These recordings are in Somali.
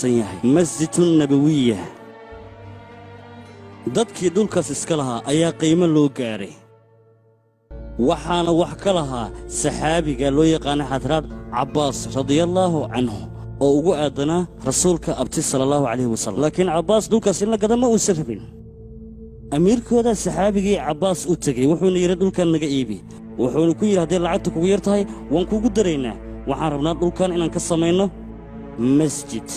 aasan yahay masjidun nabawiya dadkii dhulkaas iska lahaa ayaa qiimo loo gaaray waxaana wax ka lahaa saxaabiga loo yaqaana xadraad cabbaas radiyallaahu canhu oo ugu aadanaa rasuulka abti sallallahu calayhi wasallam laakiin cabbaas dhulkaas in la gada ma uusan rabin amiirkooda saxaabigii cabbaas u tegey wuxuuna yidhi dhulkan naga iibi wuxuuna ku yidhi hadday lacagta kugu yar tahay waan kuugu daraynaa waxaan rabnaa dhulkan inaan ka samayno masjid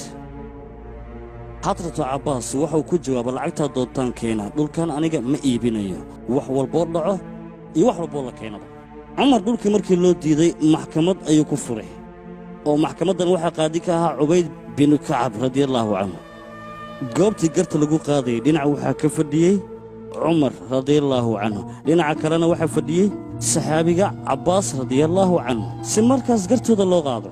xadratu cabbaas wuxuu ku jawaaba lacagtaa doontaan keena dhulkan aniga ma iibinayo wax walboo dhaco iyo wax walboo la keenaba cumar dhulkii markii loo diiday maxkamad ayuu ku furay oo maxkamaddan waxaa qaadi ka ahaa cubayd binu kacab radiyallaahu canhu goobtii garta lagu qaadayay dhinaca waxaa ka fadhiyey cumar radiyallaahu canhu dhinaca kalena waxaa fadhiyey saxaabiga cabbaas radiyallaahu canhu si markaas gartooda loo qaado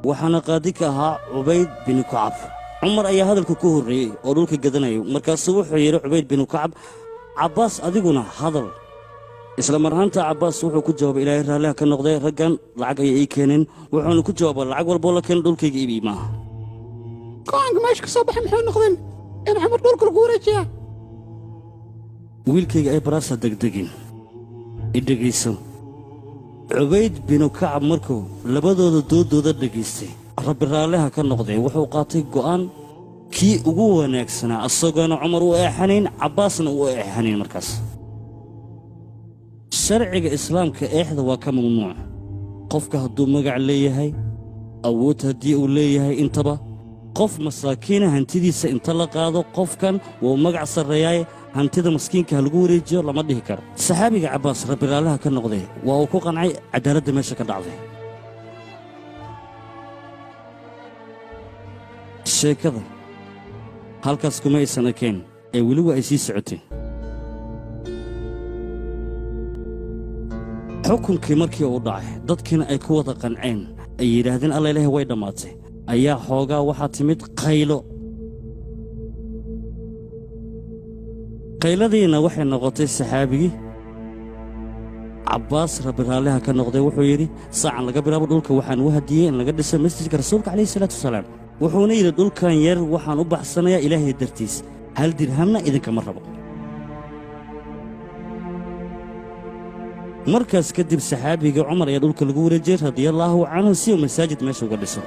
waxaana qaadi ka ahaa cubayd binu kacab cumar ayaa hadalka ku horreeyey oo dhulka gadanayay markaasuu wuxuu yidhi cubayd binu kacab cabbaas adiguna hadal isla mar ahaanta cabbaas wuxuu ku jawaabay ilaahay raalliha ka noqdee raggan lacag ayay ii keeneen wuxuuna ku jawaaba lacag walboo la keena dhulkayga iibii maaha go'aanka meesha ka soo baxay maxay noqdeen in cumar dhulka lagu wareejiyaa wiilkayga ay baraasa degdegin idhegayso cubayd binu kacab markuu labadooda doodooda dhegaystay rabbi raalliha ka noqdee wuxuu qaatay go'aan kii ugu wanaagsanaa asagoona cumar u eexanayn cabbaasna u eexanayn markaas sharciga islaamka eexda waa ka mamnuuc qofka hadduu magac leeyahay awood haddii uu leeyahay intaba qof masaakiina hantidiisa inta la qaado qofkan wuu magac sarreeyaaye hantida maskiinka ha lagu wareejiyo lama dhihi karo saxaabiga cabbaas rabbi raalliha ka noqdee waa uu ku qancay caddaaladda meesha ka dhacday sheekada halkaas kuma aysan ekeen ee weliba ay sii socoteen xukunkii markii uu dhacay dadkiina ay ku wada qanceen ay yidhaahdeen alla ilaahay way dhammaatay ayaa xoogaa waxaa timid qayladiina waxay noqotay saxaabigii cabbaas rabbi raalliha ka noqday wuxuu yidhi saacan laga bilaabo dhulka waxaan u hadiyey in laga dhiso masjidka rasuulka calayhi salaatu wasalaam wuxuuna yidhi dhulkan yar waxaan u baxsanayaa ilaahay dartiis hal dirhamna idinkama rabo markaas kadib saxaabigii cumar ayaa dhulka lagu wareejiyey radiyallaahu canhu si uu masaajid meesha uga dhiso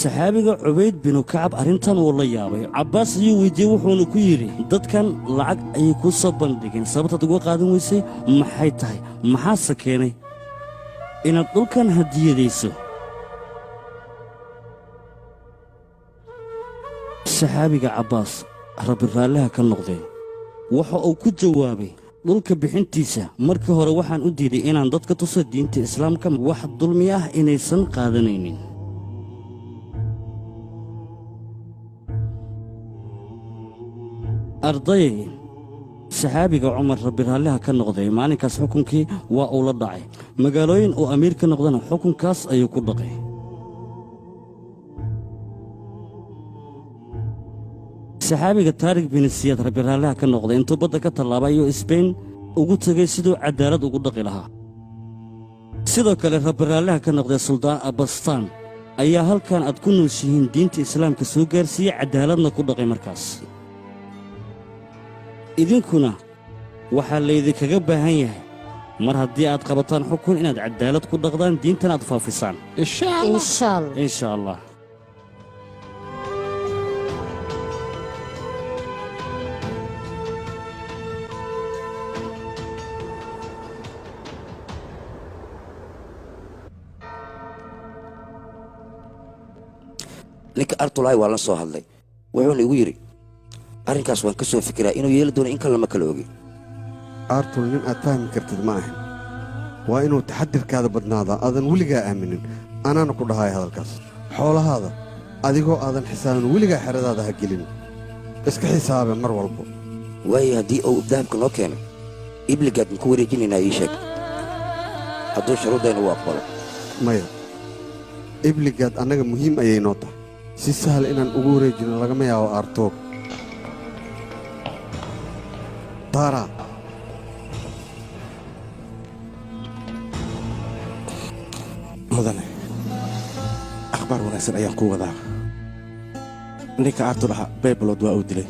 saxaabiga cubayd binu kacab arrintan wuu la yaabay cabbaas ayuu weyddiiyey wuxuuna ku yidhi dadkan lacag ayay kuu soo bandhigeen sababtaad uga qaadan weysay maxay tahay maxaase keenay inaad dhulkan hadiyadayso saxaabiga cabbaas rabbi raalliha ka noqdee waxa uu ku jawaabay dhulka bixintiisa markii hore waxaan u diiday inaan dadka tuso diinta islaamka wax dulmi ah inaysan qaadanaynin arday saxaabiga cumar rabbi raalliha ka noqday maalinkaas xukunkii waa uu la dhacay magaalooyin uu amiir ka noqdana xukunkaas ayuu ku dhaqay saxaabiga taarik bin siyaad rabbi raalliha ka noqday intuu badda ka tallaabay ayuu isbayn ugu tegey siduu caddaalad ugu dhaqi lahaa sidoo kale rabbi raalliha ka noqday suldaan abastaan ayaa halkan aad ku nooshihiin diinta islaamka soo gaarsiiyey caddaaladna ku dhaqay markaas idinkuna waxaa laydinkaga baahan yahay mar haddii aad qabataan xukun inaad caddaalad ku dhaqdaan diintana aad faafisaan insha allah ninka artulaay waa la soo hadlay wuxuuna igu yidhi arrinkaas waan ka soo fikiraa inuu yeeli doono in kalena ma kala ogi artul nin aad fahmi kartid ma ahan waa inuu taxadirkaada badnaadaa aadan weligaa aaminin anaana ku dhahaaya hadalkaas xoolahaada adigoo aadan xisaabin weligaa xeradaada ha gelin iska xisaabe mar walba waayo haddii uu dahabka noo keenay ibligaad maku wareejinaynaa ii sheeg hadduu shuruuddayna u aqbalo maya ibligaad annaga muhiim ayay noo tahay si sahal inaan ugu wareejino lagama yaabo aartoog taara mudane akhbaar wanaagsan ayaan kuu wadaa ninka artur ahaa baybalod waa uu dilay